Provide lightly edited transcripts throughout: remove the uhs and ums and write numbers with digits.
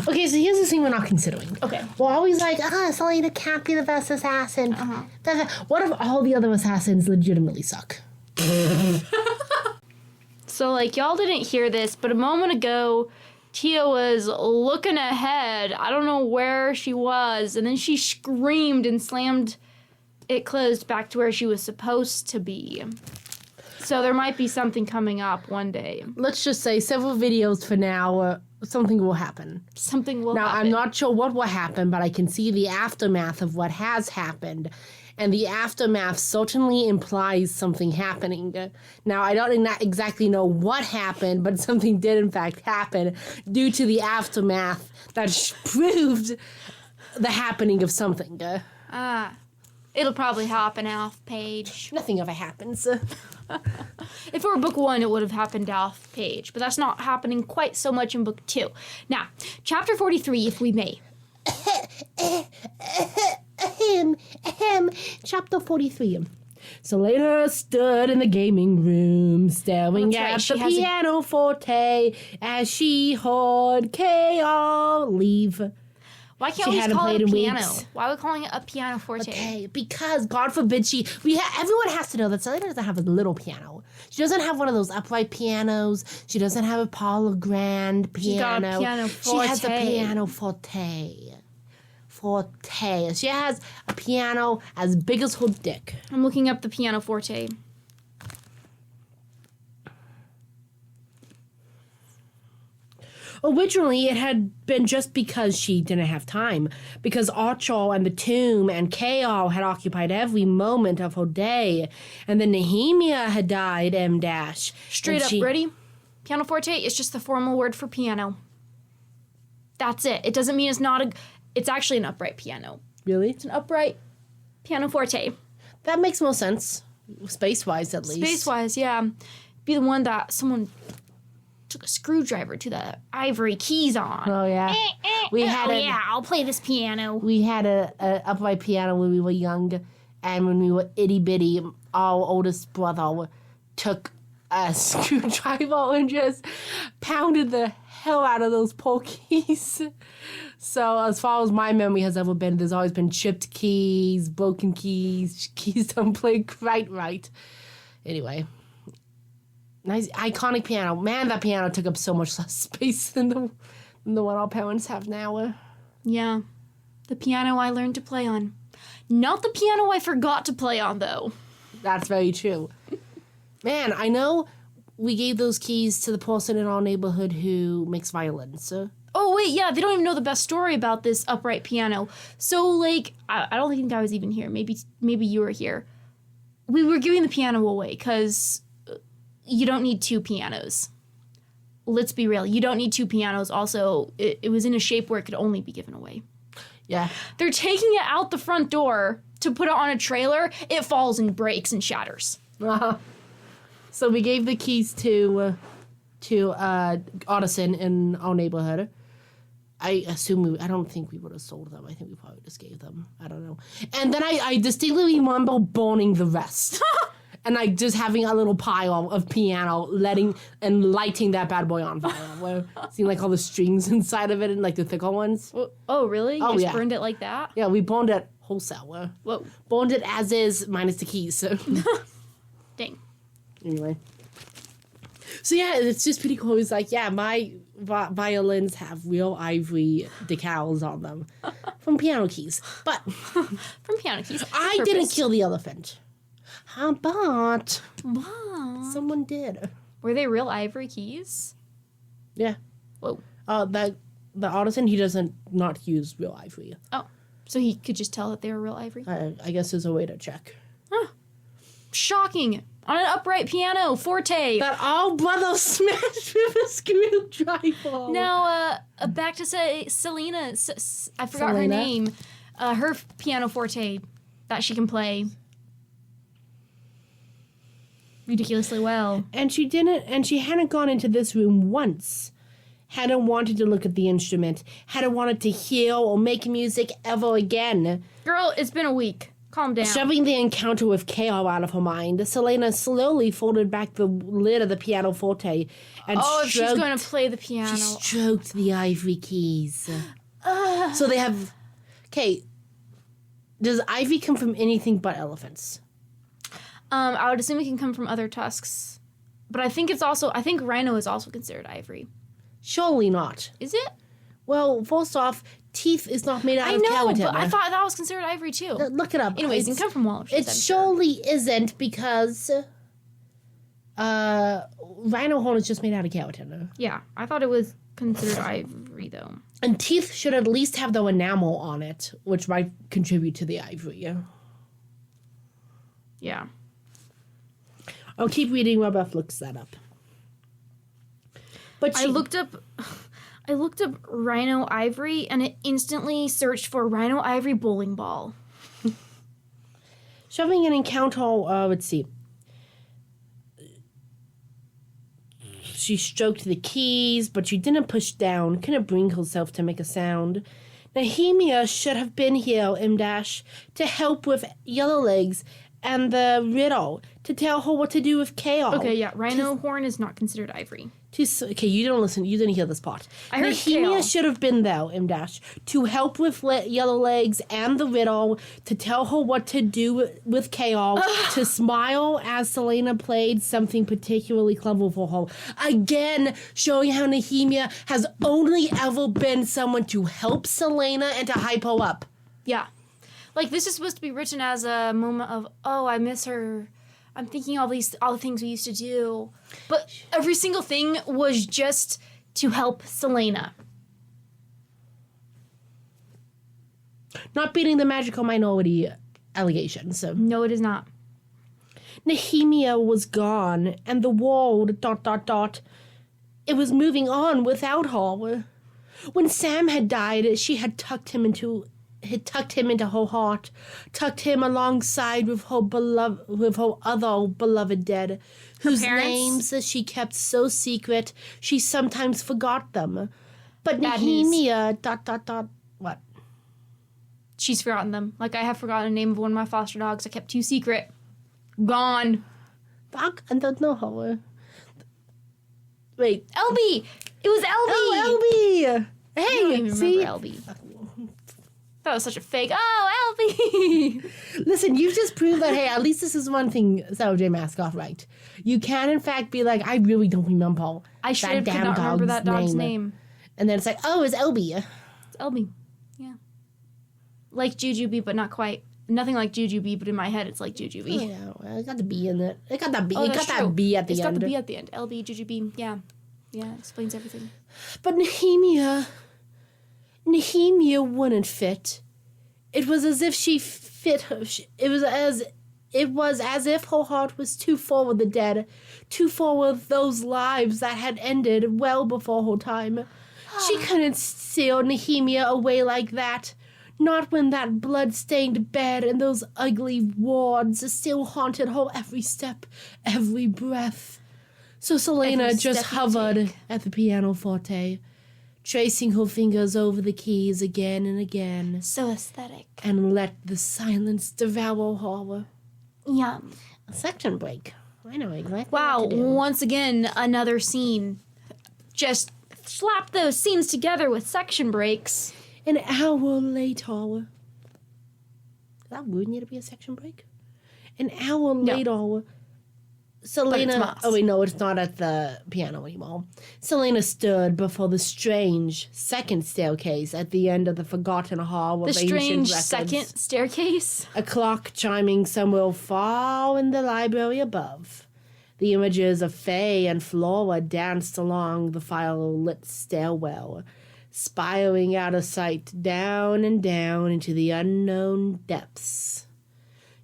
Okay, so here's the thing we're not considering. Okay. We're always like, Selena can't be the best assassin. What if all the other assassins legitimately suck? So, like, y'all didn't hear this, but a moment ago, Tia was looking ahead. I don't know where she was, and then she screamed and slammed it closed back to where she was supposed to be. So there might be something coming up one day. Let's just say several videos for now, something will happen. Something will happen. Now, I'm not sure what will happen, but I can see the aftermath of what has happened. And the aftermath certainly implies something happening. Now, I don't exactly know what happened, but something did in fact happen due to the aftermath that proved the happening of something. It'll probably happen off page. Nothing ever happens. If it were book 1, it would have happened off page, but that's not happening quite so much in book 2. Now, chapter 43, if we may. Chapter 43. Selena stood in the gaming room, staring at the pianoforte as she heard K.R. leave. Why can't we just call it a piano? Why are we calling it a pianoforte? Okay, because God forbid everyone has to know that Selena doesn't have a little piano. She doesn't have one of those upright pianos. She doesn't have a Paula Grand piano. She's got a piano forte. She has a piano forte. She has a piano as big as her dick. I'm looking up the piano forte. Originally, it had been just because she didn't have time. Because Archer and the Tomb and Chaos had occupied every moment of her day. And then Nehemia had died, M-dash. Straight up, ready? Pianoforte is just the formal word for piano. That's it. It doesn't mean it's not a... It's actually an upright piano. Really? It's an upright pianoforte. That makes more sense. Space-wise, at least. Space-wise, yeah. Be the one that someone took a screwdriver to the ivory keys on. Oh, yeah. I'll play this piano. We had a upright piano when we were young, and when we were itty-bitty, our oldest brother took a screwdriver and just pounded the hell out of those poor keys. So as far as my memory has ever been, there's always been chipped keys, broken keys don't play quite right. Anyway. Nice, iconic piano. Man, that piano took up so much less space than the one our parents have now. Yeah. The piano I learned to play on. Not the piano I forgot to play on, though. That's very true. Man, I know we gave those keys to the person in our neighborhood who makes violins. Oh, wait, yeah, they don't even know the best story about this upright piano. So, like, I don't think I was even here. Maybe you were here. We were giving the piano away, because... You don't need 2 pianos. Let's be real. You don't need 2 pianos. Also, it was in a shape where it could only be given away. Yeah. They're taking it out the front door to put it on a trailer. It falls and breaks and shatters. So we gave the keys to Addison in our neighborhood. I don't think we would have sold them. I think we probably just gave them. I don't know. And then I distinctly remember burning the rest. And like just having a little pile of piano, lighting that bad boy on fire. Where seeing like all the strings inside of it and like the thicker ones. Oh, really? You just burned it like that? Yeah, we burned it wholesale. Whoa. Burned it as is, minus the keys. So. Dang. Anyway. So yeah, it's just pretty cool. It's like, yeah, my violins have real ivory decals on them from piano keys. But from piano keys. I didn't kill the elephant. But someone did. Were they real ivory keys? Yeah. Whoa. The artisan, he doesn't not use real ivory. Oh, so he could just tell that they were real ivory? I guess there's a way to check. Huh. Shocking. On an upright piano, forte. That our brother smashed with a screwdriver. Now, back to Selena. I forgot her name. Her piano forte that she can play ridiculously well. And she hadn't gone into this room once. Hadn't wanted to look at the instrument. Hadn't wanted to hear or make music ever again. Girl, it's been a week. Calm down. Shoving the encounter with Chaos out of her mind, Selena slowly folded back the lid of the pianoforte and if she's going to play the piano. She stroked the ivory keys. So they have... Okay, does ivy come from anything but elephants? I would assume it can come from other tusks. But I think rhino is also considered ivory. Surely not. Is it? Well, first off, teeth is not made out of keratin. But I thought that was considered ivory too. Look it up. Anyways, it can come from walruses. It surely isn't because rhino horn is just made out of keratin. Yeah, I thought it was considered ivory though. And teeth should at least have the enamel on it, which might contribute to the ivory. Yeah. I'll keep reading while Beth looks that up. But I looked up rhino ivory and it instantly searched for rhino ivory bowling ball. Shoving an encounter, let's see. She stroked the keys, but she didn't push down, couldn't bring herself to make a sound. Nehemia should have been here, M-Dash, to help with Yellowlegs and the riddle, to tell her what to do with Chaos. Okay, yeah, rhino horn is not considered ivory. Okay, you don't listen. You didn't hear this part. I heard Nehemia should have been there, M-Dash, to help with Yellowlegs and the riddle, to tell her what to do with Chaos, to smile as Selena played something particularly clever for her. Again, showing how Nehemia has only ever been someone to help Selena and to hype her up. Yeah. Like, this is supposed to be written as a moment of, oh, I miss her. I'm thinking all the things we used to do. But every single thing was just to help Selena. Not beating the magical minority allegations. No, it is not. Nehemia was gone, and the world, ... It was moving on without her. When Sam had died, she had tucked him into her heart, tucked him alongside with her other beloved dead, whose names she kept so secret she sometimes forgot them. But Nehemia ... What? She's forgotten them. Like, I have forgotten the name of one of my foster dogs I kept too secret. Gone. Fuck, I don't know her. Wait. Elby! It was Elby! Oh, Elby! Hey, I don't even see? remember Elby. That was such a fake. Oh, Elby! Listen, you just proved that, hey, at least this is one thing Sarah J. Maas got right. You can, in fact, be like, I really don't remember I should have not remember that dog's name. And then it's like, oh, it's Elby. It's Elby. Yeah. Like Jujubee, but not quite. Nothing like Jujubee, but in my head, it's like Jujubee. Oh, yeah, well, it got the B in it. It got that B. Oh, it got that B at the end. It's got the B at the end. LB, Jujubee. Yeah. Yeah, it explains everything. But Nehemia wouldn't fit. It was as if she fit her. It was as if her heart was too full with the dead, too full with those lives that had ended well before her time. She couldn't seal Nehemia away like that. Not when that blood-stained bed and those ugly wards still haunted her every step, every breath. So Selena just hovered at the pianoforte, tracing her fingers over the keys again and again. So aesthetic. And let the silence devour her. Yum. A section break. I know exactly wow, what to do. Once again, another scene. Just slap those scenes together with section breaks. An hour later. Is that rude need to be a section break? An hour later, Selena... Oh, wait, no, it's not at the piano anymore. Selena stood before the strange second staircase at the end of the forgotten hall of ancient records. The strange second staircase? A clock chiming somewhere far in the library above. The images of Faye and Flora danced along the fire-lit stairwell, spiraling out of sight down and down into the unknown depths.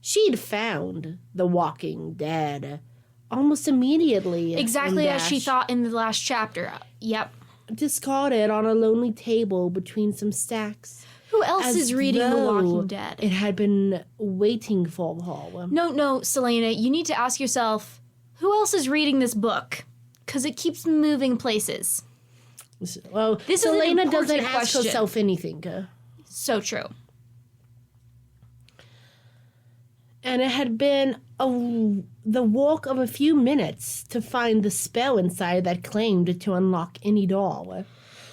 She'd found the Walking Dead almost immediately. Exactly as she thought in the last chapter. Yep. Discarded on a lonely table between some stacks. Who else is reading The Walking Dead? It had been waiting for her. No, Selena, you need to ask yourself, who else is reading this book? Because it keeps moving places. Well, Selena doesn't ask herself anything. So true. And it had been the walk of a few minutes to find the spell inside that claimed to unlock any door.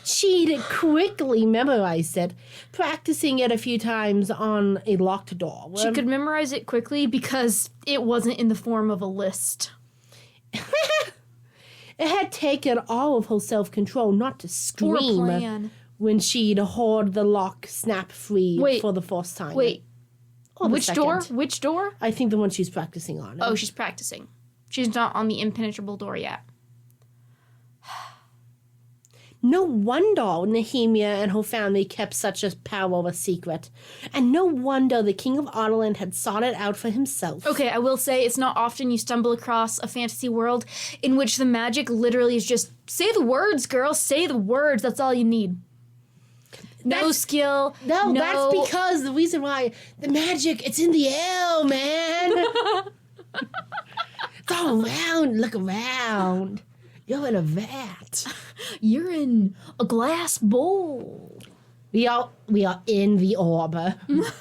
She'd quickly memorized it, practicing it a few times on a locked door. She could memorize it quickly because it wasn't in the form of a list. It had taken all of her self-control not to scream when she'd heard the lock snap free for the first time. Wait. Which door? Which door? I think the one she's practicing on. Oh, she's practicing. She's not on the impenetrable door yet. No wonder Nehemia and her family kept such a power a secret. And no wonder the King of Ireland had sought it out for himself. Okay, I will say it's not often you stumble across a fantasy world in which the magic literally is just, say the words, girl, say the words, that's all you need. No skill. No, that's because the reason why the magic, it's in the air, man. It's all around. Look around. You're in a vat. You're in a glass bowl. We are in the orb. Look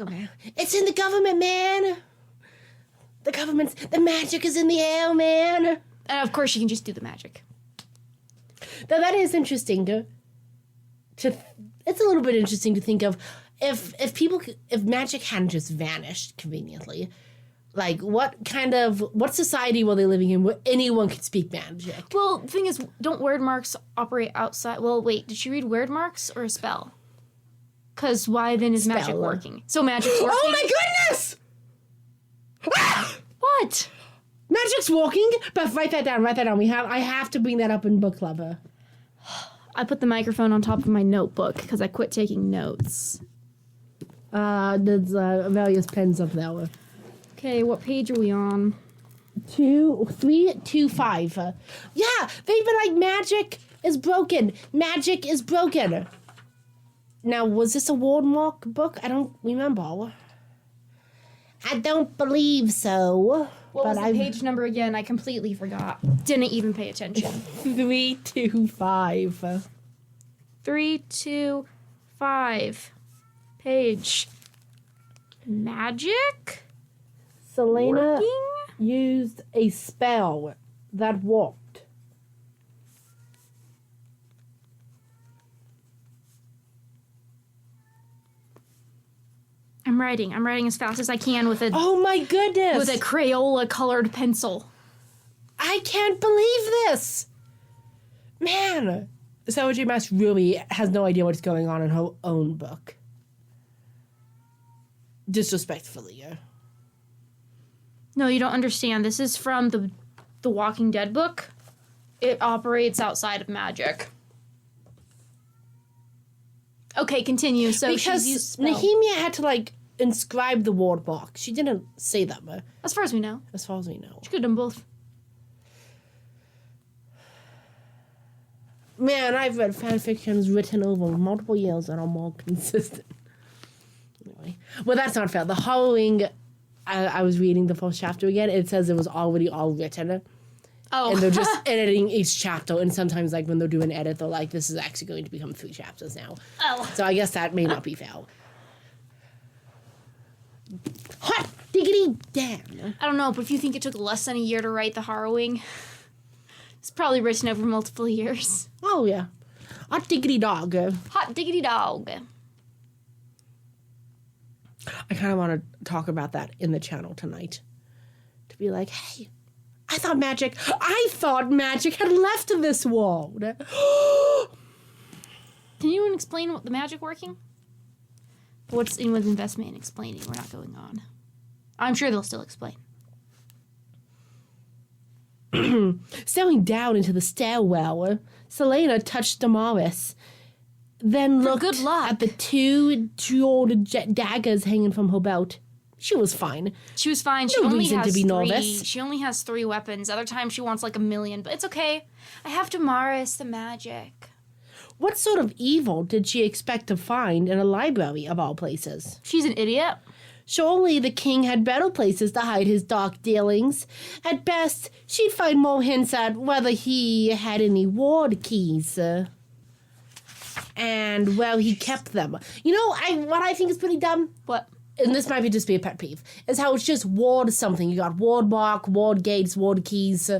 around. It's in the government, man. The magic is in the air, man. And of course you can just do the magic. Now that is interesting it's a little bit interesting to think of if magic hadn't just vanished conveniently, like what society were they living in where anyone could speak magic? Well, the thing is, don't word marks operate outside? Well, wait, did she read word marks or a spell? Because why then is magic working? So magic's working. Oh my goodness! What? Magic's working, but write that down. I have to bring that up in book club. I put the microphone on top of my notebook because I quit taking notes. There's various pens up there. Okay, what page are we on? 2, 3, 2, 5. Yeah, they've been like, magic is broken. Magic is broken. Now, was this a Wardmark book? I don't remember. I don't believe so. What was the page number again? I completely forgot. Didn't even pay attention. 3, 2, 5. 3, 2, 5. Page. Magic? Selena used a spell that worked. I'm writing as fast as I can with a Oh my goodness! with a Crayola colored pencil. I can't believe this! Man! Sarah J. Maas really has no idea what's going on in her own book. Disrespectfully. No, you don't understand. This is from the Walking Dead book. It operates outside of magic. Okay, continue. So because she's used spell. Nehemia had to inscribe the word box. She didn't say them. As far as we know. As far as we know. She could have done both. Man, I've read fan fictions written over multiple years that are more consistent. Anyway. Well, that's not fair. The Halloween, I was reading the first chapter again. It says it was already all written. Oh. And they're just editing each chapter. And sometimes, when they're doing an edit, they're like, this is actually going to become 3 chapters now. Oh. So I guess that may not be fair. Hot diggity damn. I don't know, but if you think it took less than a year to write The Harrowing, it's probably written over multiple years. Oh, yeah. Hot diggity dog. Hot diggity dog. I kind of want to talk about that in the channel tonight. To be like, hey, I thought magic had left this world. Can anyone explain what the magic working? What's anyone's investment in explaining? We're not going on. I'm sure they'll still explain. Staring down into the stairwell, Selena touched Damaris, then looked good luck. at the 2 jeweled daggers hanging from her belt. She was fine. She was fine. She No only reason has to be 3. nervous. She only has 3 weapons. Other times she wants 1,000,000, but it's okay. I have Damaris, the magic. What sort of evil did she expect to find in a library of all places? She's an idiot. Surely the king had better places to hide his dark dealings. At best, she'd find more hints at whether he had any ward keys. And where he kept them. You know, what I think is pretty dumb? What? and this might just be a pet peeve, is how it's just ward something. You got ward mark, ward gates, ward keys.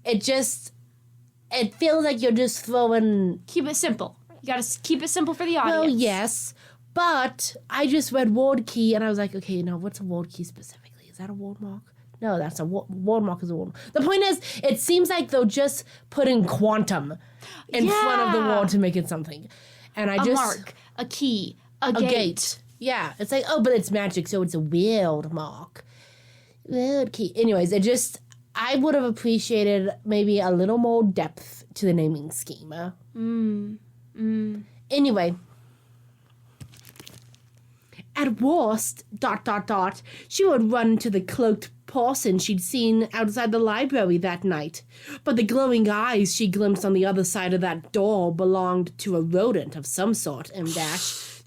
It feels like you're just throwing... Keep it simple. You gotta keep it simple for the audience. Well, yes, but I just read ward key, and I was like, okay, now what's a ward key specifically? Is that a ward mark? No, that's a ward mark is a ward mark. The point is, it seems like they'll just put in quantum in front of the ward to make it something. And a mark, a key, a gate. Yeah, it's like, oh, but it's magic, so it's a weird mark. Weird key. Anyways, I would have appreciated maybe a little more depth to the naming scheme. Anyway. At worst, ... she would run to the cloaked person she'd seen outside the library that night. But the glowing eyes she glimpsed on the other side of that door belonged to a rodent of some sort,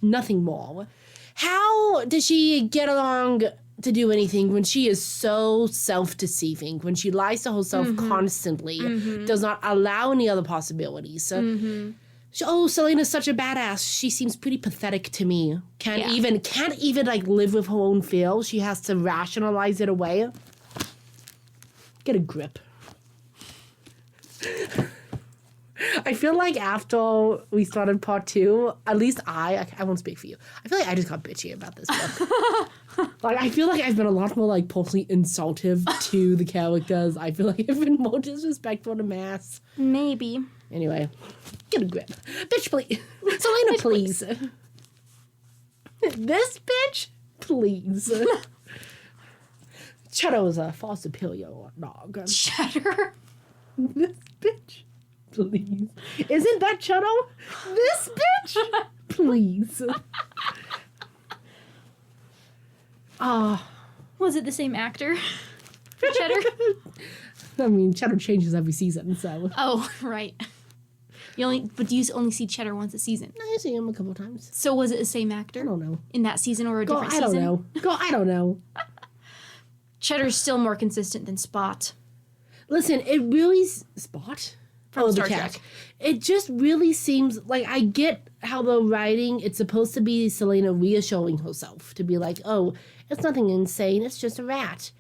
nothing more. How does she get along to do anything when she is so self-deceiving, when she lies to herself constantly, does not allow any other possibilities? Selena's such a badass. She seems pretty pathetic to me. Can't even like live with her own feels. She has to rationalize it away. Get a grip. I feel like after we started part 2, at least I won't speak for you. I feel like I just got bitchy about this book. Like, I feel like I've been a lot more, like, personally insultive to the characters. I feel like I've been more disrespectful to Maas. Maybe. Anyway, get a grip. Bitch, please. Selena, please. This bitch, please. Cheddar's a far superior dog. Cheddar? This bitch, please. Isn't that Cheddar? This bitch, please. Was it the same actor? Cheddar? I mean, Cheddar changes every season, so. Oh, right. But do you only see Cheddar once a season? I see him a couple times. So was it the same actor? I don't know. In that season or a different season? I don't know. Cheddar's still more consistent than Spot. Listen, it really... Spot? From Star Trek. It just really seems like I get how the writing, it's supposed to be Selena reassuring herself. To be like, oh, it's nothing insane. It's just a rat.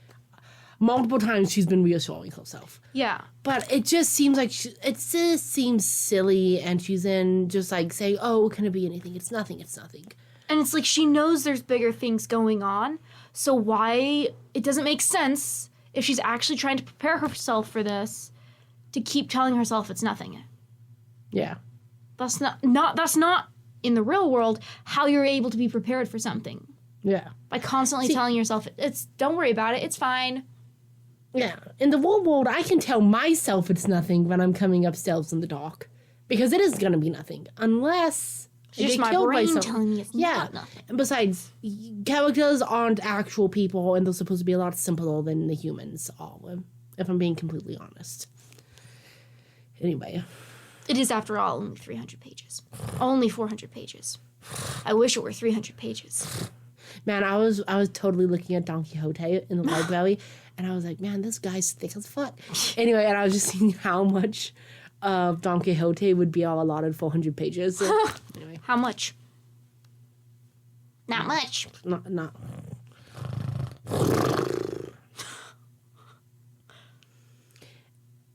Multiple times she's been reassuring herself. Yeah. But it just seems like it just seems silly, and she's in just like saying, oh, can it be anything? It's nothing. It's nothing. And it's like she knows there's bigger things going on. So why it doesn't make sense if she's actually trying to prepare herself for this to keep telling herself it's nothing. Yeah. That's not in the real world how you're able to be prepared for something. Yeah. By constantly telling yourself don't worry about it, it's fine. Yeah. In the real world, I can tell myself it's nothing when I'm coming upstairs in the dark. Because it is going to be nothing. Unless I just get my killed by brain something. telling me it's not nothing. And besides, characters aren't actual people, and they're supposed to be a lot simpler than the humans are, if I'm being completely honest. Anyway. It is, after all, only 300 pages. Only 400 pages. I wish it were 300 pages. Man, I was totally looking at Don Quixote in the library, and I was like, man, this guy's thick as fuck. Anyway, and I was just seeing how much of Don Quixote would be all allotted 400 pages. Anyway. How much? Not much. Not.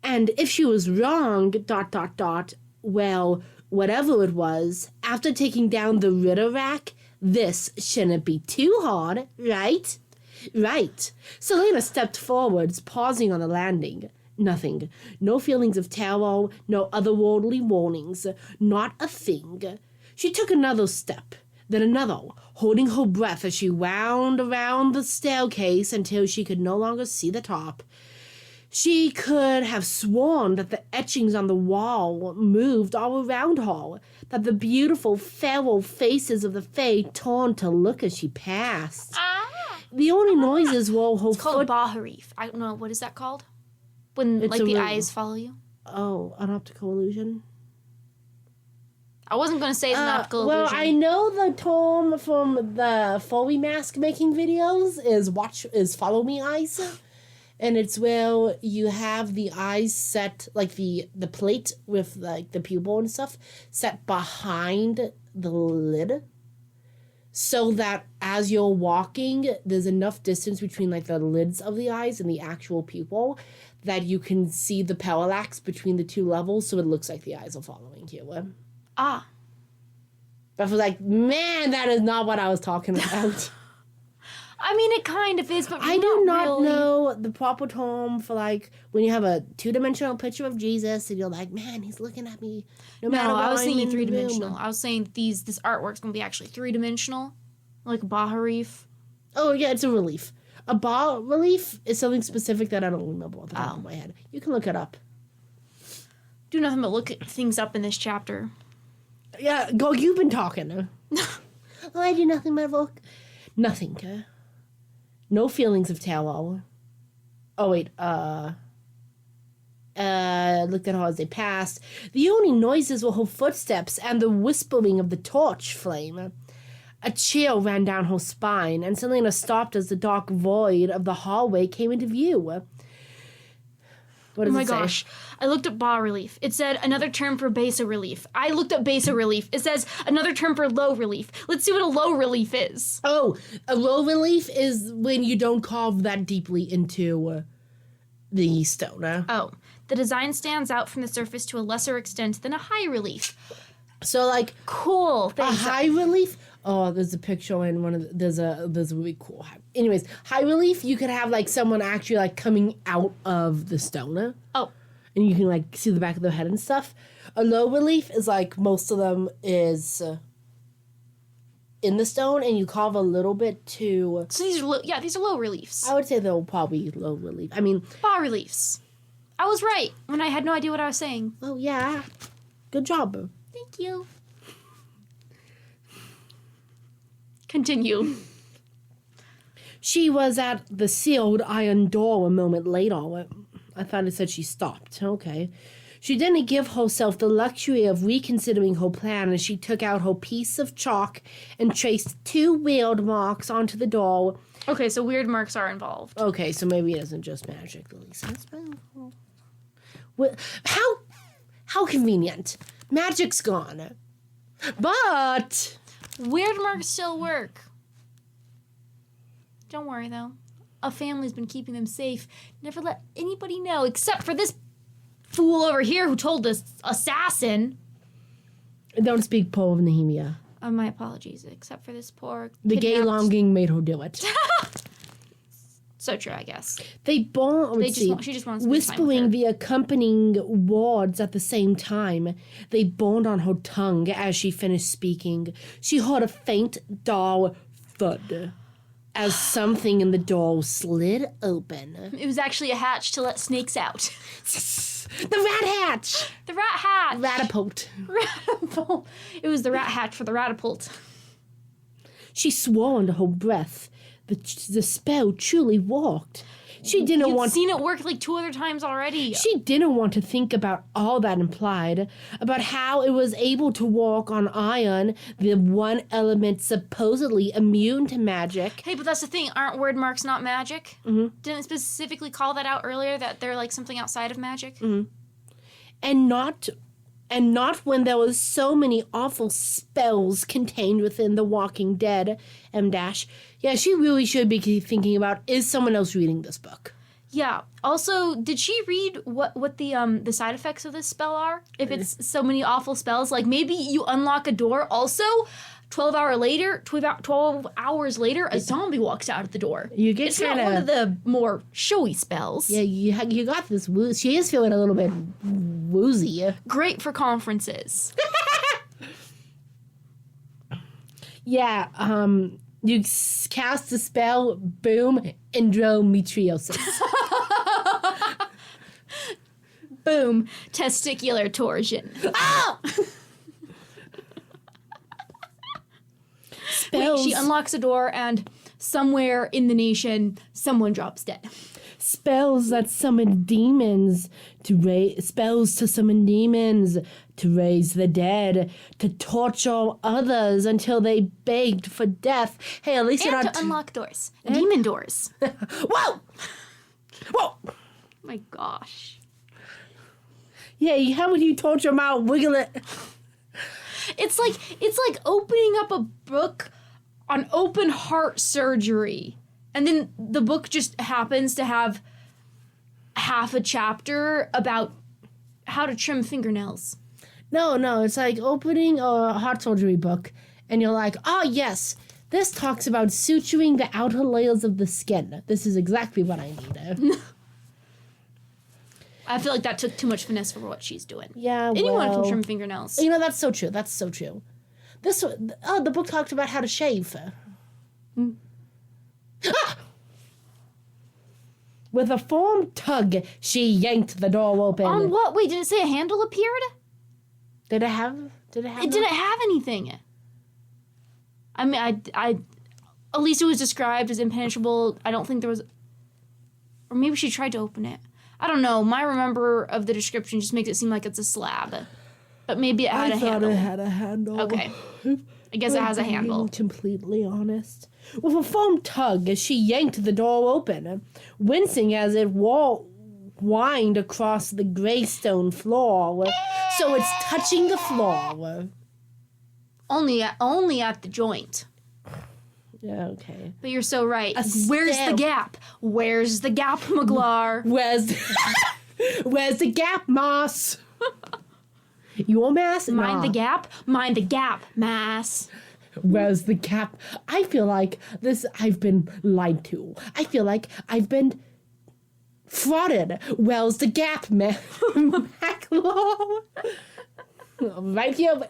And if she was wrong, ... well, whatever it was, after taking down the Ritter rack, this shouldn't be too hard, right? Right. Selena stepped forwards, pausing on the landing. Nothing. No feelings of terror, no otherworldly warnings. Not a thing. She took another step, then another, holding her breath as she wound around the staircase until she could no longer see the top. She could have sworn that the etchings on the wall moved all around her, that the beautiful, feral faces of the Fae turned to look as she passed. The only noises were her It's called Baharif. I don't know, what is that called? When, the eyes follow you? Oh, an optical illusion? I wasn't going to say it's an optical illusion. Well, I know the term from the Foley mask making videos is follow me eyes. And it's where you have the eyes set, like the plate with like the pupil and stuff, set behind the lid. so that as you're walking, there's enough distance between like the lids of the eyes and the actual pupil that you can see the parallax between the two levels, so it looks like the eyes are following you. Ah. But I was like, man, that is not what I was talking about. I mean, it kind of is, but I do not really. know the proper term for like when you have a 2-dimensional picture of Jesus and you're like, man, he's looking at me. No, I was I'm thinking in the 3-dimensional. room. I was saying this artwork's gonna be actually 3-dimensional, like a bas-relief. Oh yeah, it's a relief. A bas relief is something specific that I don't remember off the top of my head. You can look it up. Do nothing but look at things up in this chapter. Yeah, go. You've been talking. Oh, I do nothing but look. Nothing. No feelings of terror. Oh wait. Looked at her as they passed. The only noises were her footsteps and the whispering of the torch flame. A chill ran down her spine, and Selena stopped as the dark void of the hallway came into view. What does Oh my it say? gosh. I looked up bas relief. It said another term for basa relief. I looked up basa relief. It says another term for low relief. Let's see what a low relief is. Oh, a low relief is when you don't carve that deeply into the stone. Oh. The design stands out from the surface to a lesser extent than a high relief. So, like, Cool. a Thanks. high relief. Oh, there's a picture in one of the, there's a really cool. Anyways, high relief, you could have like someone actually like coming out of the stone. Oh. And you can like see the back of their head and stuff. A low relief is like most of them is in the stone, and you carve a little bit to. So these are low reliefs. I would say they'll probably low relief. I mean, Bas reliefs. I was right when I had no idea what I was saying. oh yeah, good job. Thank you. Continue. She was at the sealed iron door a moment later. I thought it said she stopped. Okay. She didn't give herself the luxury of reconsidering her plan as she took out her piece of chalk and traced 2 weird marks onto the door. Okay, so weird marks are involved. Okay, so maybe it isn't just magic, Lisa. How convenient. Magic's gone. But Weird marks still work. Don't worry, though. A family's been keeping them safe. Never let anybody know, except for this fool over here who told this assassin. don't speak Poe of Nehemia. My apologies, except for this poor The gay kidnapped- longing made her do it. So true, I guess. They bond. She just wants to be fine with whispering her. the accompanying words at the same time. They burned on her tongue as she finished speaking. She heard a faint, dull thud as something in the door slid open. It was actually a hatch to let snakes out. The rat hatch! The rat hatch! Ratapult. Ratapult. It was the rat hatch for the ratapult. She swore under her breath. The spell truly worked. She didn't You've want. seen it work like 2 other times already. She didn't want to think about all that implied, about how it was able to work on iron, the one element supposedly immune to magic. Hey, but that's the thing. Aren't word marks not magic? Mm-hmm. Didn't it specifically call that out earlier, that they're like something outside of magic? Mm-hmm. And not when there was so many awful spells contained within The Walking Dead, M-. Yeah, she really should be thinking about, is someone else reading this book? Yeah. Also, did she read what the side effects of this spell are? If it's so many awful spells, like maybe you unlock a door. Also, 12 hours later, a zombie walks out of the door. You get It's not one of the more showy spells. Yeah, you got this woozy. She is feeling a little bit woozy. Great for conferences. Yeah, you cast a spell, boom, endometriosis. Boom. Testicular torsion. Oh! Spells. She unlocks a door and somewhere in the nation, someone drops dead. Spells that summon demons spells to summon demons, to raise the dead, to torture others until they begged for death. Hey, at least you're And not to unlock doors. Demon doors. Whoa! Whoa! My gosh. Yeah, how would you torture them out, wiggle it? It's like opening up a book on open heart surgery. And then the book just happens to have half a chapter about how to trim fingernails. No, it's like opening a heart surgery book, and you're like, oh, yes, this talks about suturing the outer layers of the skin. This is exactly what I need. I feel like that took too much finesse for what she's doing. Yeah, Anyone can trim fingernails. You know, that's so true. That's so true. The book talked about how to shave. Ah! With a firm tug, she yanked the door open. On what? Wait, did it say a handle appeared? Did it have? It didn't have anything. I mean, I at least it was described as impenetrable. I don't think there was, or maybe she tried to open it. I don't know. My remember of the description just makes it seem like it's a slab, but maybe it had a handle. I thought it had a handle. Okay, I guess it has a handle. Being completely honest. With a firm tug, as she yanked the door open, wincing as it whined across the gray stone floor, so it's touching the floor. Only at the joint. Yeah, okay. But you're so right. Where's the gap? Where's the gap, Maglar? Where's the gap, Maas? Your Maas? Mind the gap? Mind the gap, Maas. Where's the gap? I feel like I've been lied to. I feel like I've been frauded. Where's the gap, Maclaw? Right here.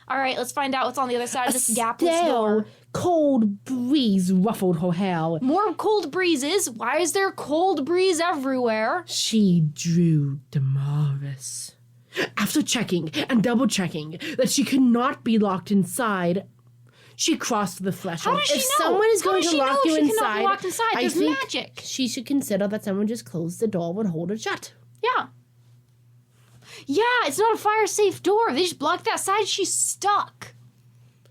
All right, let's find out what's on the other side of this gapless door. Cold breeze ruffled her hair. More cold breezes? Why is there cold breeze everywhere? She drew Damaris. After checking and double-checking that she could not be locked inside, she crossed the threshold. How does she if know? someone is How going does to she lock know you she inside, cannot be locked inside? There's magic. She should consider that someone just closed the door and hold it shut. Yeah. Yeah, it's not a fire-safe door. They just blocked that side. She's stuck.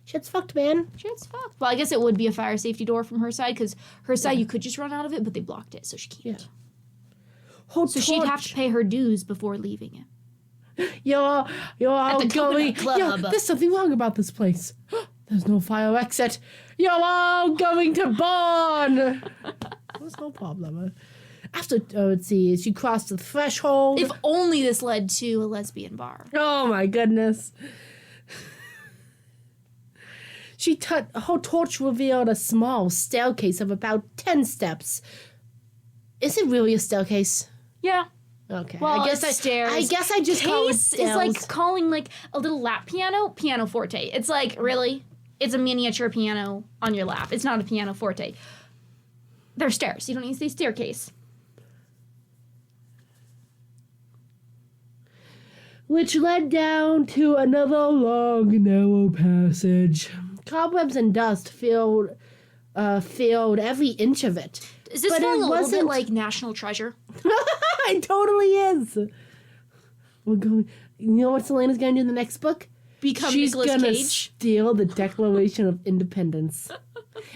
Shit's fucked, man. Shit's fucked. Well, I guess it would be a fire safety door from her side, because her side you could just run out of it, but they blocked it, so she can't. Yeah. So she'd have to pay her dues before leaving it. You're At the going. Club. There's something wrong about this place. There's no fire exit. You're all going to burn. There's no problem. After, let's see, she crossed the threshold. If only this led to a lesbian bar. Oh my goodness. Her torch revealed a small staircase of about 10 steps. Is it really a staircase? Yeah. Okay. Well, I guess stairs. I just call it Case is like calling like a little lap piano forte. It's like, really? It's a miniature piano on your lap. It's not a piano forte. They're stairs. You don't need to say staircase. Which led down to another long, narrow passage. Cobwebs and dust filled every inch of it. Is this feeling a little bit like National Treasure? It totally is. We're going. You know what Selena's going to do in the next book? Become She's Nicolas gonna Cage? steal the Declaration of Independence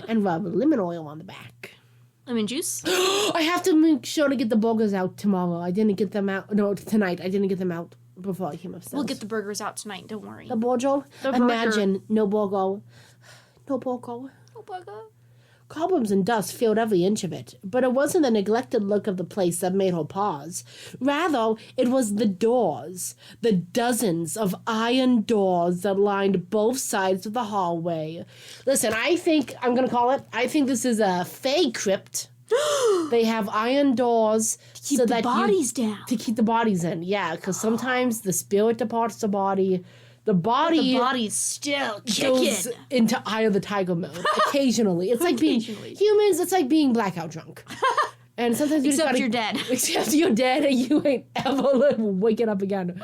and rub lemon oil on the back. Lemon juice? I have to make sure to get the burgers out tomorrow. I didn't get them out. No, tonight. I didn't get them out before I came upstairs. We'll get the burgers out tonight. Don't worry. The burger? Imagine no burger. No burger. No burger. Cobwebs and dust filled every inch of it, but it wasn't the neglected look of the place that made her pause. Rather, it was the doors, the dozens of iron doors that lined both sides of the hallway. Listen, I think this is a fey crypt. They have iron doors to keep the bodies down. To keep the bodies in, yeah, because sometimes the spirit departs the body. The body's still goes kicking. into Eye of the Tiger mode occasionally. It's like being humans. It's like being blackout drunk. And sometimes you except just gotta, you're dead. Except you're dead and you ain't ever waking up again.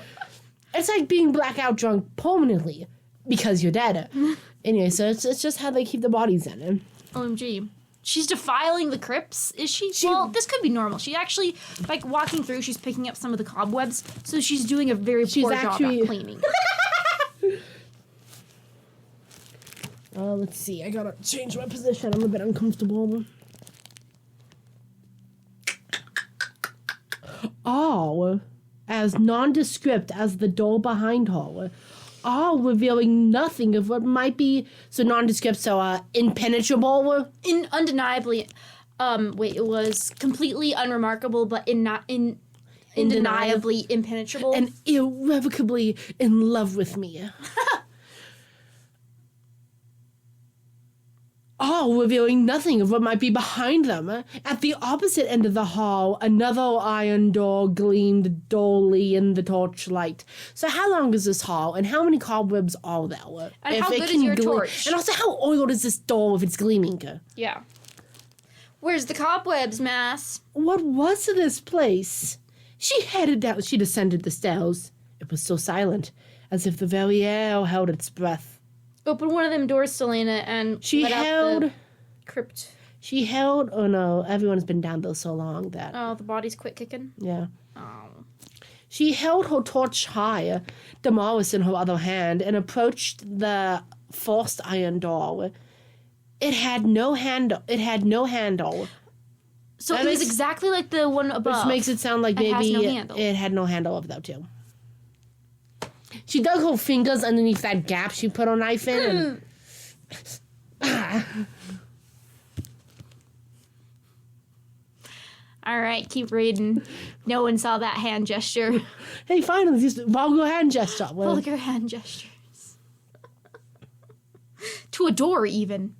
It's like being blackout drunk permanently because you're dead. Anyway, so it's just how they keep the bodies in. OMG. She's defiling the crypts, is she? Well, this could be normal. She actually, like, walking through, she's picking up some of the cobwebs, so she's doing a very poor job at cleaning. Let's see. I gotta change my position. I'm a bit uncomfortable. Oh, as nondescript as the door behind her, all revealing nothing of what might be so nondescript, so impenetrable. Undeniably, it was completely unremarkable, but undeniably impenetrable. And irrevocably in love with me. All revealing nothing of what might be behind them. At the opposite end of the hall, another iron door gleamed dully in the torchlight. So how long is this hall, and how many cobwebs are there? And how good is your torch? And also, how oiled is this door if it's gleaming? Yeah. Where's the cobwebs, Maas? What was this place? She headed down. She descended the stairs. It was so silent, as if the very air held its breath. Open one of them doors, Selena, and She let held... out the crypt. She held... Oh, no. Everyone's been down there so long that... Oh, the body's quit kicking? Yeah. Oh. She held her torch high, Damaris in her other hand, and approached the forced iron door. It had no handle. So That it was makes- exactly like the one above. Which makes it sound like It has maybe no handle. it had no handle of that, too. She dug her fingers underneath that gap she put her knife in and... All right, keep reading. No one saw that hand gesture. Hey, finally, just vulgar hand gesture. Well, Vulgar hand gestures. To a door, even.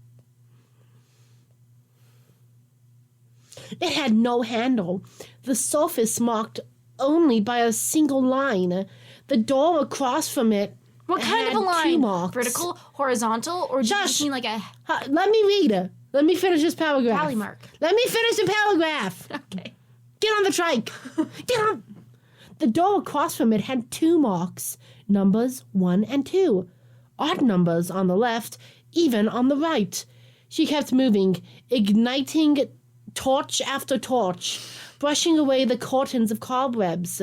it had no handle. The surface marked only by a single line. The door across from it What kind of had a two line? marks. Vertical, horizontal, or do you Shush. just mean like a Let me read. Let me finish this paragraph. tally mark? Let me finish the paragraph. Okay. Get on the trike. Get on. The door across from it had two marks, numbers 1 and 2. Odd numbers on the left, even on the right. She kept moving, igniting torch after torch, brushing away the curtains of cobwebs.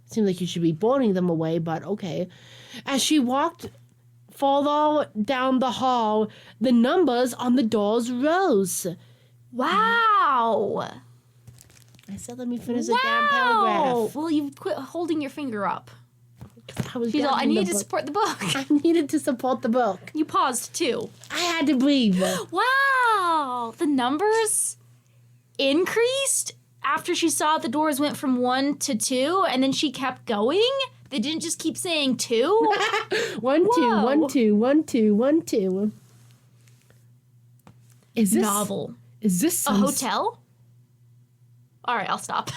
Seems like you should be burning them away, but okay. As she walked further down the hall, the numbers on the doors rose. Wow. I said, let me finish the damn paragraph. Well, you quit holding your finger up. I was She's all, I grabbing the needed to book. support the book. I needed to support the book. You paused too. I had to breathe. Wow. The numbers increased after she saw the doors went from 1 to 2, and then she kept going? They didn't just keep saying 2? 1, 2, Whoa. 1, 2, 1, 2, 1, 2. Is this Novel. Is this A some, hotel? All right, I'll stop.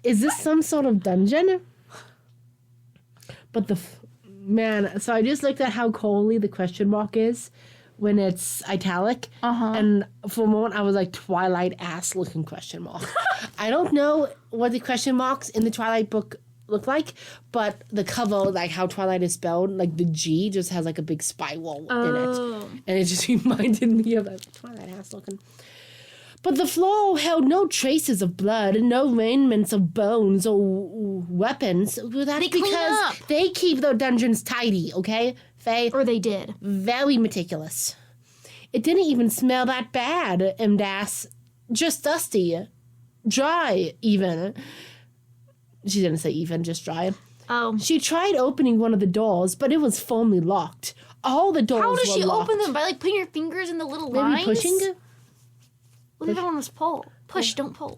Is this some sort of dungeon? But man, so I just looked at how coldly the question mark is when it's italic, and for a moment I was like, Twilight ass looking question mark. I don't know what the question marks in the Twilight book look like, but the cover, like how Twilight is spelled, like the G just has like a big spiral in it, and it just reminded me of a Twilight ass looking. But the floor held no traces of blood, no remnants of bones or weapons. Well, that's They clean because up. they keep their dungeons tidy, okay, Faye? Or they did. Very meticulous. It didn't even smell that bad, Mdas. Just dusty. Dry, even. She didn't say even, just dry. Oh. She tried opening one of the doors, but it was firmly locked. All the doors How does were she locked. open them? By like putting your fingers in the little Maybe lines? pushing? Well, the other one was pull. Push, don't pull.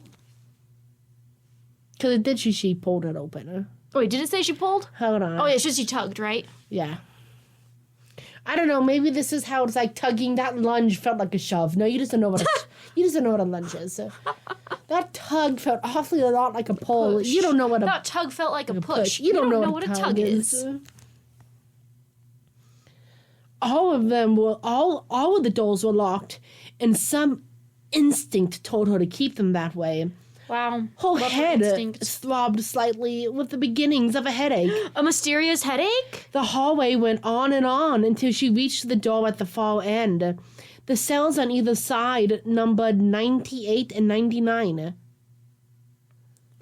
Because it did she pulled it open. Oh, wait, did it say she pulled? Hold on. Oh, yeah, it's just she tugged, right? Yeah. I don't know. Maybe this is how it's like tugging. That lunge felt like a shove. No, you just don't know what you just don't know what a lunge is. That tug felt awfully a lot like a pull. Push. You don't know what a That tug felt like a push. You don't know what a tug is. All of them were all of the doors were locked, and some instinct told her to keep them that way. Wow. Her Love her head instinct. throbbed slightly with the beginnings of a headache. A mysterious headache? The hallway went on and on until she reached the door at the far end. The cells on either side numbered 98 and 99.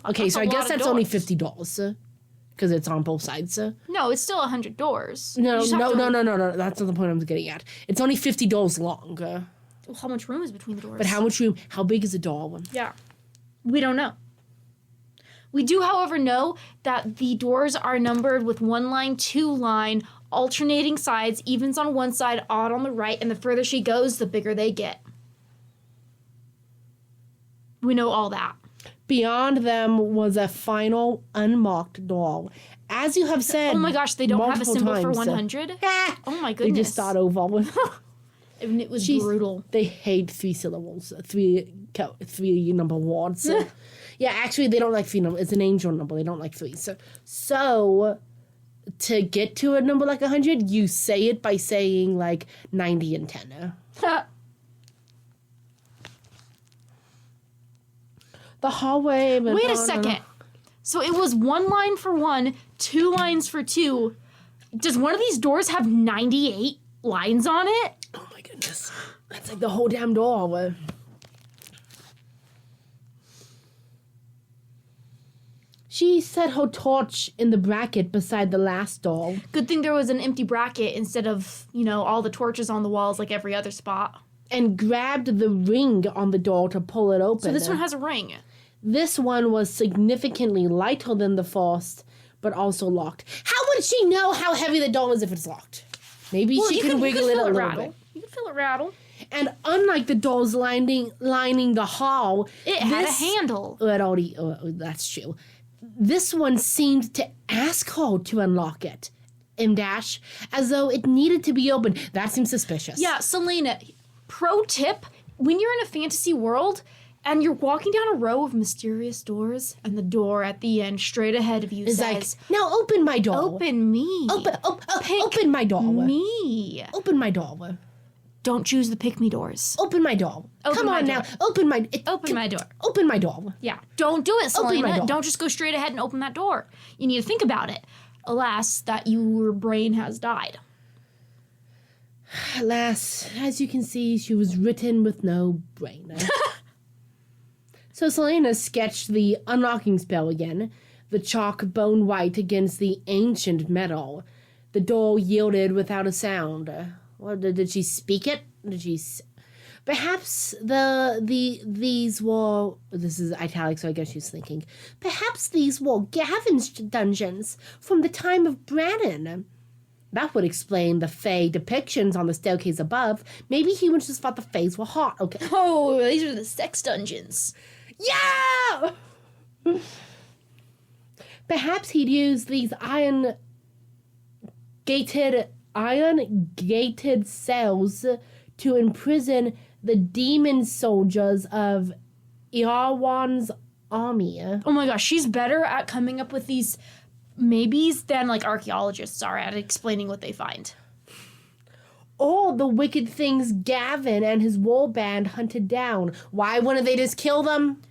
Okay, That's so a I lot guess of that's only doors. $50 because it's on both sides. No, it's still 100 doors. No, You just have to- no. That's not the point I'm getting at. It's only $50 long. Well, how much room is between the doors? But how much room? How big is the door? Yeah. We don't know. We do, however, know that the doors are numbered with 1 line, 2 line, alternating sides, evens on one side, odd on the right, and the further she goes, the bigger they get. We know all that. Beyond them was a final unmarked doll. As you have said, Oh my gosh, they don't have a symbol for times, 100? Oh my They goodness. just start over. And it was brutal. They hate 3 syllables, three number words. Yeah, actually, they don't like 3 numbers. It's an angel number. They don't like 3. So to get to a number like 100, you say it by saying like 90 and 10. The hallway. Wait a second. So it was 1 line for 1, 2 lines for 2. Does one of these doors have 98 lines on it? Oh my goodness. That's like the whole damn door. She set her torch in the bracket beside the last doll. Good thing there was an empty bracket instead of, all the torches on the walls like every other spot. And grabbed the ring on the door to pull it open. So this one has a ring. This one was significantly lighter than the first, but also locked. How would she know how heavy the door is if it's locked? Maybe she could wiggle it a little bit. You can feel it rattle. And unlike the doors lining the hall, It had a handle. That's true. This one seemed to ask her to unlock it. M-dash, as though it needed to be opened. That seems suspicious. Yeah, Selena, pro tip, when you're in a fantasy world and you're walking down a row of mysterious doors and the door at the end straight ahead of you It's says, like, now open my door. open me. Open my door. Me. Open my door. Don't choose the pick me doors. Open my door. Come my on door. now. Open my door. Open my door. Yeah. Don't do it, Open my Selena. door. Don't just go straight ahead and open that door. You need to think about it. Alas, your brain has died. Alas, as you can see, she was written with no brain. So Selena sketched the unlocking spell again, the chalk bone white against the ancient metal. The door yielded without a sound. Did she speak it? Perhaps these were, this is italic, so I guess she's thinking, perhaps these were Gavin's dungeons from the time of Brannon. That would explain the Fae depictions on the staircase above. Maybe he just thought the Faes were hot. Okay. Oh, these are the sex dungeons. Yeah! Perhaps he'd use these iron gated cells to imprison the demon soldiers of Irwan's army. Oh my gosh, she's better at coming up with these maybes than archaeologists are at explaining what they find. All the wicked things Gavin and his war band hunted down. Why wouldn't they just kill them?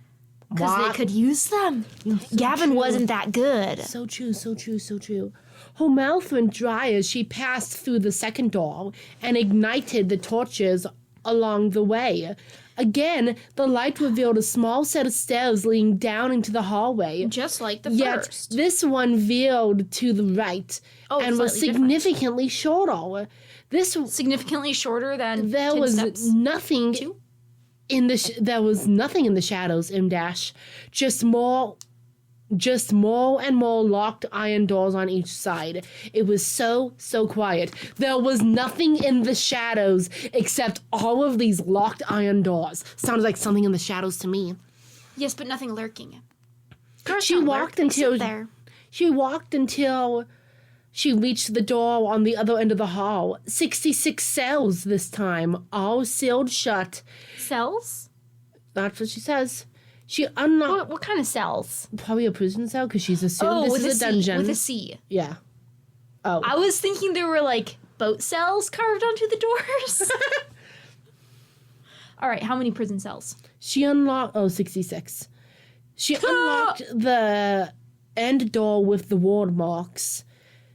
Because they could use them. Gavin wasn't that good. So true. Her mouth went dry as she passed through the second door and ignited the torches along the way. Again, the light revealed a small set of stairs leading down into the hallway. Just like the Yet, first. this one veered to the right and was significantly shorter. Significantly shorter than There 10 was steps. nothing there was nothing in the shadows, M-dash. Just more and more locked iron doors on each side. It was so quiet. There was nothing in the shadows except all of these locked iron doors. Sounded like something in the shadows to me. Yes, but nothing lurking. She walked until she reached the door on the other end of the hall. 66 cells this time, all sealed shut. Cells? That's what she says. She unlocked... What kind of cells? Probably a prison cell, because she's assumed this is a dungeon. With a C. Yeah. Oh. I was thinking there were, boat cells carved onto the doors. All right, how many prison cells? She unlocked... 66. She unlocked the end door with the ward marks.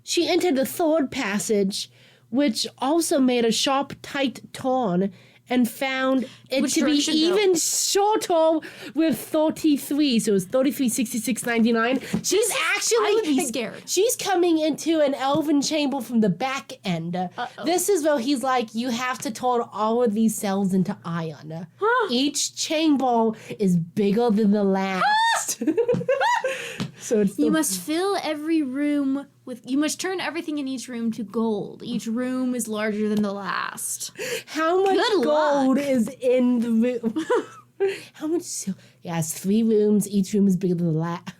She entered the third passage, which also made a sharp, tight turn, and found it to be even shorter with 33. So it was 33, 66, 99. She's actually... I would be scared. She's coming into an elven chamber from the back end. Uh-oh. This is where he's like, you have to turn all of these cells into iron. Each chamber is bigger than the last. So it's You must fill every room You must turn everything in each room to gold. Each room is larger than the last. How much Good gold luck. is in the room? How much? Yeah, it's 3 rooms. Each room is bigger than the last.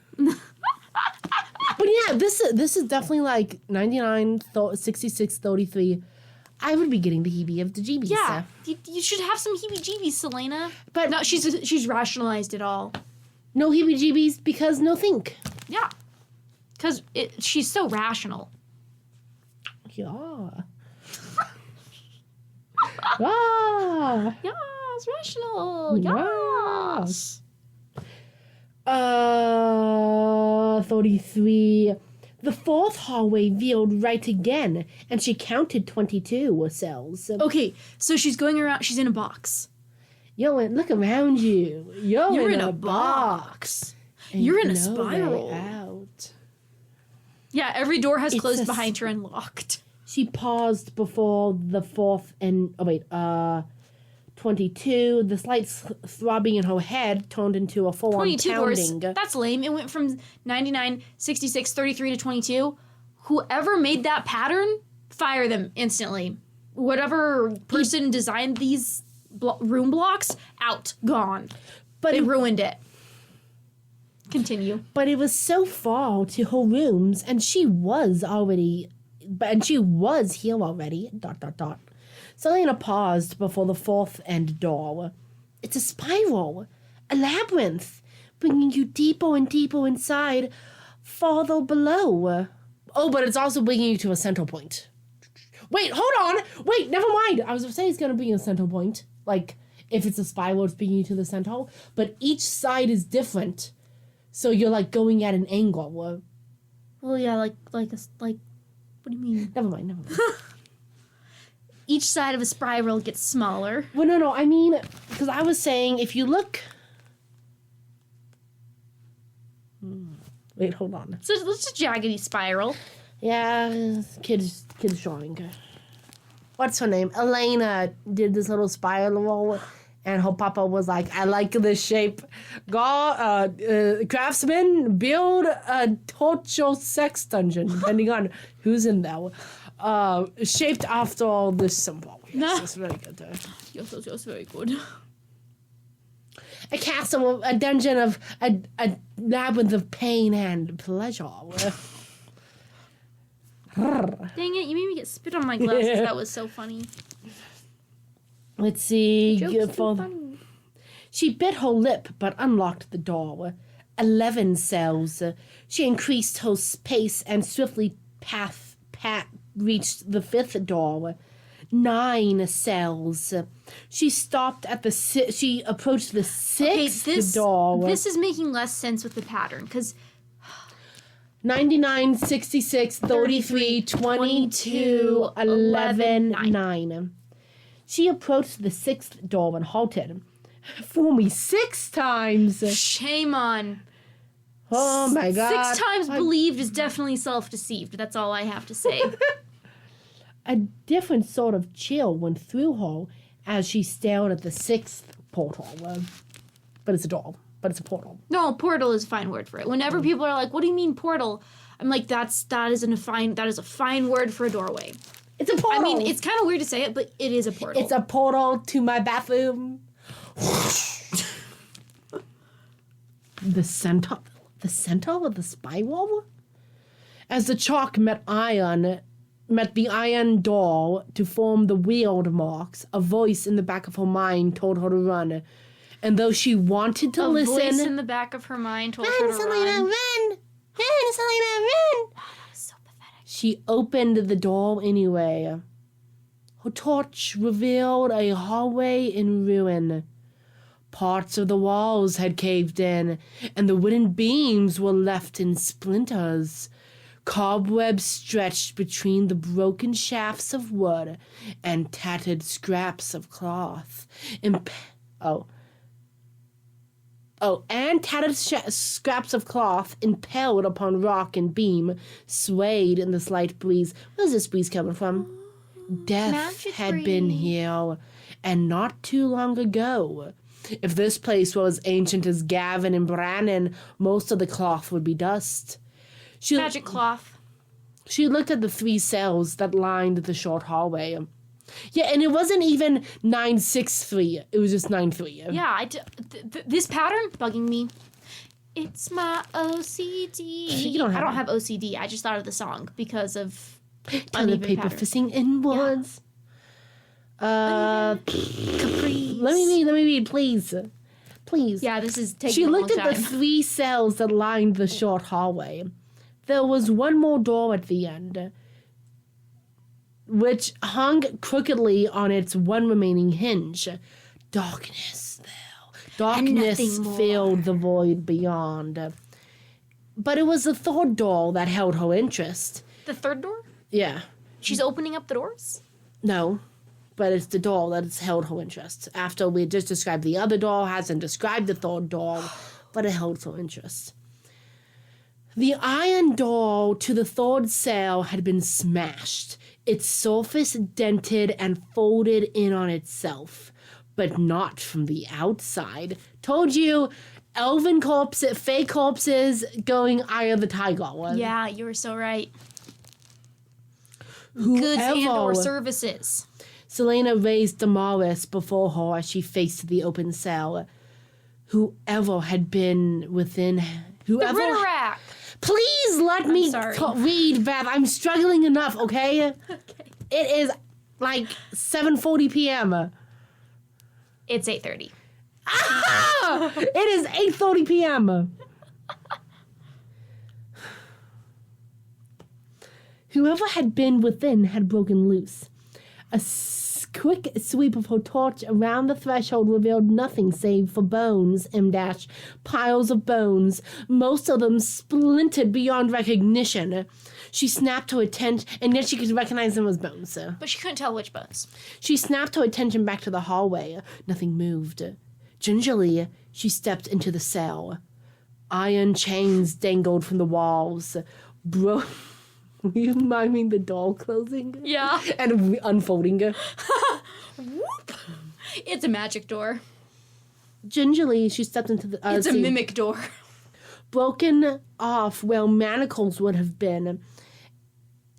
But yeah, this is definitely like 99, 66, 33. I would be getting the heebie-jeebies. Yeah, you should have some heebie-jeebies, Selena. But No, she's rationalized it all. no heebie-jeebies because no think. Yeah, because she's so rational. Yeah. Ah. Yes, rational. Yes. 33. The 4th hallway veered right again, and she counted 22 cells. Okay, so she's going around. She's in a box. Yo, and look around you. You're in a box. And You're in a no way spiral. out. Yeah, every door has It's closed a behind her and locked. She paused before the 4th and 22. The slight throbbing in her head turned into a full-on 22 doors. pounding. That's lame. It went from 99, 66, 33 to 22. Whoever made that pattern, fire them instantly. Whatever person designed these room blocks, out, gone. But They ruined it. Continue. But it was so far to her rooms, and she was here already. ... Selena paused before the 4th end door. It's a spiral, a labyrinth, bringing you deeper and deeper inside, farther below. Oh, but it's also bringing you to a center point. Wait, hold on. Wait, never mind. I was going to say it's going to bring you a center point. Like, if it's a spiral, it's bringing you to the center. But each side is different. So you're, like, going at an angle. Well, yeah, like, what do you mean? Never mind. Each side of a spiral gets smaller. Well, no, I mean, because I was saying, if you look... Wait, hold on. So it's a jaggedy spiral. Yeah, kid's drawing. What's her name? Elena did this little spiral, and her papa was like, I like this shape. Go, craftsman, build a torture sex dungeon, depending on who's in there. Shaped after this symbol. Yes, that's very good. Yes, that's very good. A castle, a dungeon of a labyrinth of pain and pleasure. Dang it, you made me get spit on my glasses. That was so funny. Let's see. Joke's too funny. She bit her lip but unlocked the door. 11 cells. She increased her pace and swiftly reached the 5th door. 9 cells. She stopped at she approached the 6th door. This is making less sense with the pattern, because 99, 66, 33, 22, 11, 9. She approached the 6th door and halted. Fool me 6 times. Shame on. Oh my God. 6 times believed is definitely self-deceived. That's all I have to say. A different sort of chill went through her as she stared at the 6th portal. But it's a door. But it's a portal. No, portal is a fine word for it. Whenever people are like, "What do you mean portal?" I'm like, that is a fine word for a doorway. It's a portal. I mean, it's kind of weird to say it, but it is a portal. It's a portal to my bathroom. The center of the spiral? As the chalk met the iron door to form the weird marks, a voice in the back of her mind told her to run. And though she wanted to listen... A voice in the back of her mind told her to Selena, run. run! Run, Selena, run! That was so pathetic. She opened the door anyway. Her torch revealed a hallway in ruin. Parts of the walls had caved in, and the wooden beams were left in splinters. Cobwebs stretched between the broken shafts of wood and tattered scraps of cloth. Scraps of cloth impaled upon rock and beam swayed in the slight breeze. Where's this breeze coming from? Death Magic had breeze. been here, and not too long ago. If this place was ancient as Gavin and Brannon, most of the cloth would be dust. Magic cloth. She looked at the 3 cells that lined the short hallway. Yeah, and it wasn't even 963. It was just 93. Yeah, this pattern bugging me. It's my OCD. You don't have I don't have OCD. I just thought of the song because of toilet paper patterns. fissing inwards. Capri. Let me read, please. Please. Yeah, this is taking She a long looked at time. the 3 cells that lined the short hallway. There was one more door at the end, which hung crookedly on its one remaining hinge. Darkness nothing more. filled the void beyond. But it was the third door that held her interest. The third door? Yeah. She's opening up the doors? No, but it's the door that's held her interest. After we just described the other door, hasn't described the third door, but it held her interest. The iron door to the third cell had been smashed, its surface dented and folded in on itself, but not from the outside. Told you, elven corpses, fake corpses going Eye of the Tiger. Yeah, you were so right. Whoever, Goods and or services. Selena raised Damaris before her as she faced the open cell. Whoever had been within... The Riterack! Please let me sorry. read, Beth. I'm struggling enough, okay? Okay. It is like 7:40 p.m. It's 8:30. Ah! It is 8:30 p.m. Whoever had been within had broken loose. A quick sweep of her torch around the threshold revealed nothing save for bones, piles of bones, most of them splintered beyond recognition. She snapped her attention, and yet she could recognize them as bones. But she couldn't tell which bones. She snapped her attention back to the hallway. Nothing moved. Gingerly, she stepped into the cell. Iron chains dangled from the walls. Will you miming the door closing? Yeah. And unfolding. Whoop! It's a magic door. Gingerly, she stepped into the... It's a mimic door. Broken off where manacles would have been.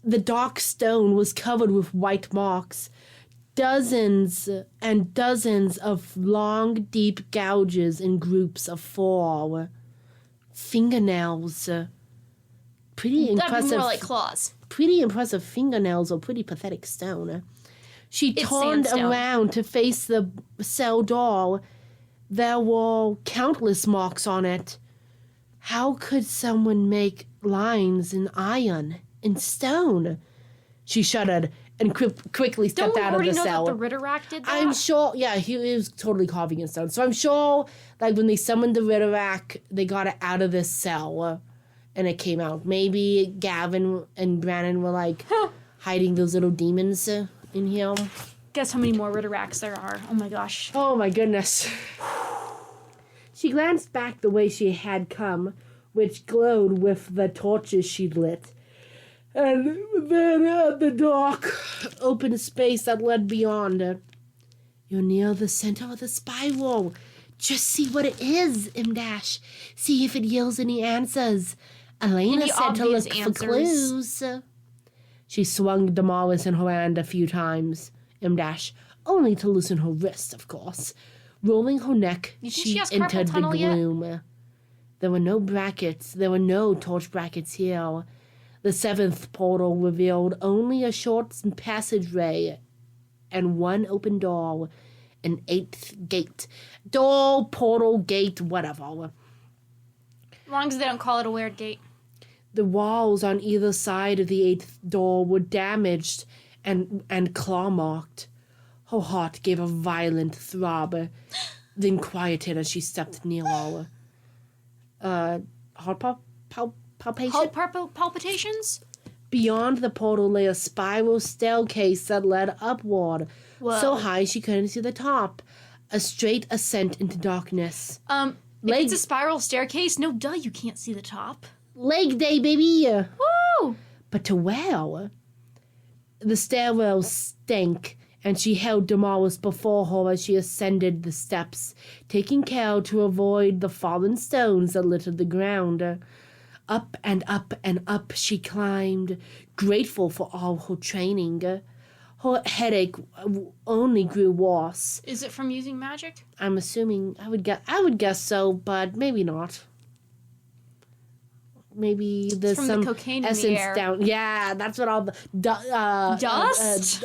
The dark stone was covered with white marks. Dozens and dozens of long, deep gouges in groups of 4. Fingernails. Pretty That'd impressive. be more like claws. Pretty impressive fingernails or pretty pathetic stone. She It's turned sandstone. around to face the cell door. There were countless marks on it. How could someone make lines in iron, in stone? She shuddered and quickly stepped Don't we out of already the know cell. that the Riterack did that? I'm sure, yeah, he was totally carving in stone. So I'm sure, like, when they summoned the Riterack, they got it out of this cell, and it came out. Maybe Gavin and Brannon were, like, hiding those little demons in here. Guess how many more Ritteracks there are. Oh my gosh. Oh, my goodness. She glanced back the way she had come, which glowed with the torches she'd lit. And then at the dark, open space that led beyond. You're near the center of the spiral. Just see what it is, M-Dash. See if it yields any answers. Elena Any said to obvious look answers? for clues. She swung Damaris in her hand a few times, M-Dash, only to loosen her wrist, of course. Rolling her neck, You think she she has carpal entered the tunnel yet? gloom. There were no brackets. There were no torch brackets here. The 7th portal revealed only a short passageway and one open door, an 8th gate. Door, portal, gate, whatever. As long as they don't call it a weird gate. The walls on either side of the 8th door were damaged and claw-marked. Her heart gave a violent throb, then quieted as she stepped nearer. Heart palpation? Palpitations? Beyond the portal lay a spiral staircase that led upward, Whoa. so high she couldn't see the top. A straight ascent into darkness. If Leg- it's a spiral staircase, no duh, you can't see the top. Leg day, baby! Woo! But to where? The stairwell stank, and she held Damaris before her as she ascended the steps, taking care to avoid the fallen stones that littered the ground. Up and up and up she climbed, grateful for all her training. Her headache only grew worse. Is it from using magic? I'm assuming, I would guess so, but maybe not. Maybe there's from some the cocaine in essence the air. down. Yeah, that's what all the dust.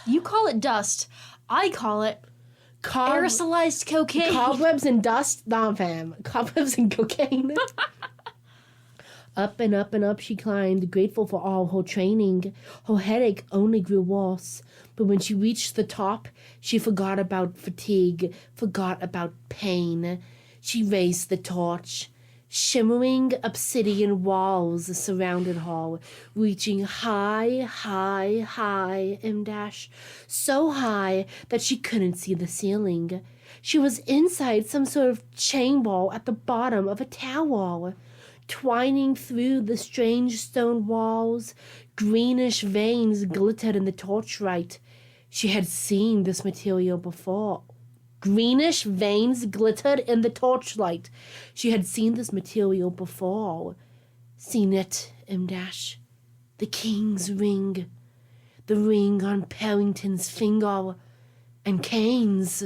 You call it dust. I call it aerosolized cocaine. Cobwebs and dust? Nah, fam. Cobwebs and cocaine. Up and up and up she climbed, grateful for all her training. Her headache only grew worse. But when she reached the top, she forgot about fatigue, forgot about pain. She raised the torch. Shimmering obsidian walls surrounded her, reaching high, high, high, so high that she couldn't see the ceiling. She was inside some sort of chamber at the bottom of a tower. Twining through the strange stone walls, greenish veins glittered in the torchlight. She had seen this material before. Greenish veins glittered in the torchlight. She had seen this material before. Seen it, the king's ring. The ring on Parrington's finger. And Kane's, ...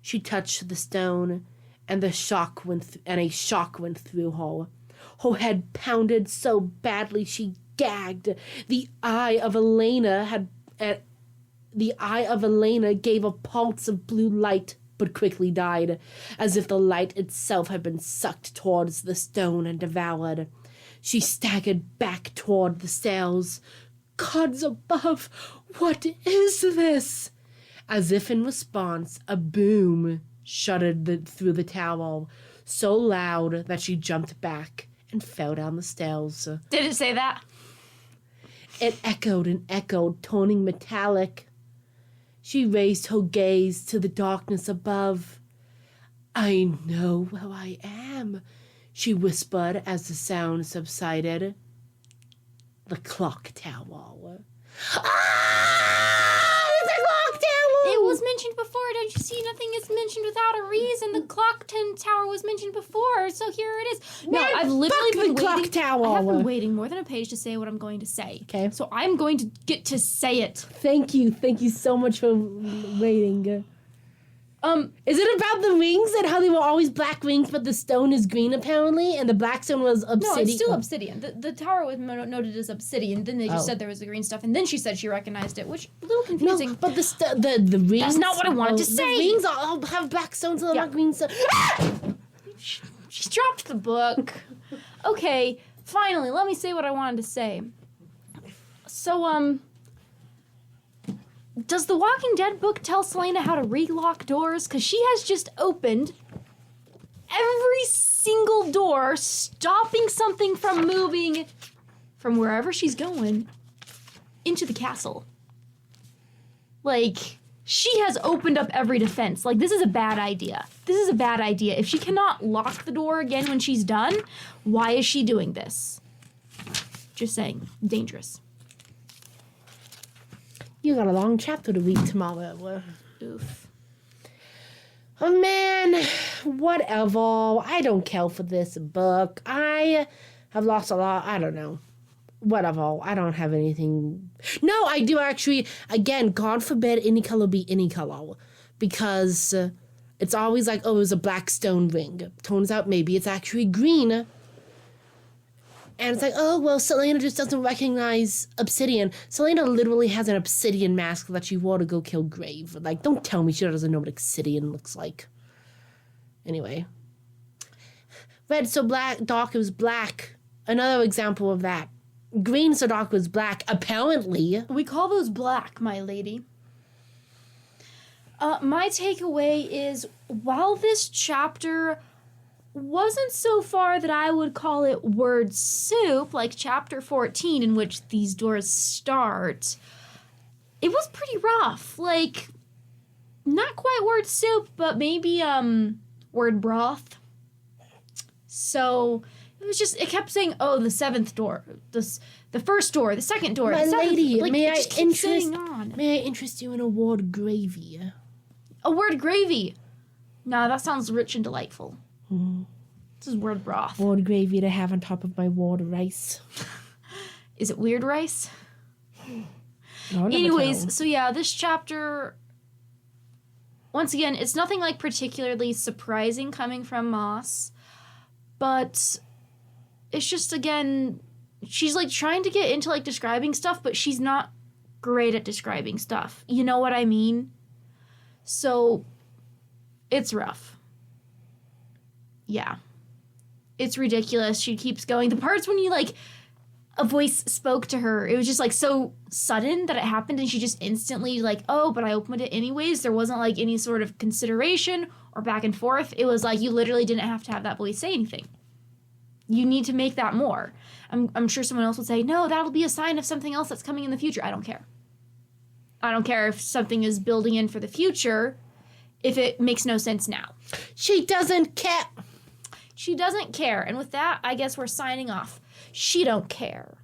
She touched the stone, and a shock went through her. Her head pounded so badly she gagged. The eye of Elena gave a pulse of blue light, but quickly died, as if the light itself had been sucked towards the stone and devoured. She staggered back toward the stairs. Gods above, what is this? As if in response, a boom shuddered through the tower, so loud that she jumped back and fell down the stairs. Did it say that? It echoed and echoed, turning metallic. She raised her gaze to the darkness above. I know where I am, she whispered as the sound subsided. The clock tower. Ah! The clock tower! It was mentioned before. Don't you see? Nothing is mentioned without a reason. The clock tower was mentioned before, so here it is. No, I've literally been waiting. Clock tower. I have been waiting more than a page to say what I'm going to say. Okay. So I'm going to get to say it. Thank you so much for waiting. Is it about the rings and how they were always black rings, but the stone is green apparently, and the black stone was obsidian? No, it's still obsidian. The tower was noted as obsidian. Then they just said there was the green stuff, and then she said she recognized it, which a little confusing. No, but the rings. That's not what I wanted to say. The rings all have black stones and not green stones. She dropped the book. Okay, finally, let me say what I wanted to say. So, does the Walking Dead book tell Selena how to relock doors? Because she has just opened every single door, stopping something from moving from wherever she's going into the castle. Like, she has opened up every defense. Like, this is a bad idea. This is a bad idea. If she cannot lock the door again when she's done, why is she doing this? Just saying. Dangerous. You got a long chapter to read tomorrow. Oof. Oh man, whatever. I don't care for this book. I have lost a lot. I don't know. Whatever. I don't have anything. No, I do actually. Again, God forbid any color be any color. Because it's always like, oh, it was a black stone ring. Turns out maybe it's actually green. And it's like, oh, well, Selena just doesn't recognize obsidian. Selena literally has an obsidian mask that she wore to go kill Grave. Like, don't tell me she doesn't know what obsidian looks like. Anyway. Red so black, dark, it was black. Another example of that. Green so dark was black, apparently. We call those black, my lady. My takeaway is, while this chapter wasn't so far that I would call it word soup, like chapter 14, in which these doors start, it was pretty rough. Like, not quite word soup, but maybe, word broth. So, it was just, it kept saying, oh, the seventh door, the first door, the second door, My the seventh, lady, like, may it I saying on. May I interest you in a word gravy? A word gravy. Nah, that sounds rich and delightful. This is word broth. Boiled gravy to have on top of my water rice. Is it weird rice? No, Anyways, so yeah, this chapter, once again, it's nothing like particularly surprising coming from Maas, but it's just, again, she's like trying to get into like describing stuff, but she's not great at describing stuff. You know what I mean? So it's rough. Yeah. It's ridiculous. She keeps going. The parts when you like a voice spoke to her, it was just like so sudden that it happened and she just instantly like, oh, but I opened it anyways. There wasn't like any sort of consideration or back and forth. It was like you literally didn't have to have that voice say anything. You need to make that more. I'm sure someone else would say, no, that'll be a sign of something else that's coming in the future. I don't care. I don't care if something is building in for the future if it makes no sense now. She doesn't care. She doesn't care. And with that, I guess we're signing off. She don't care.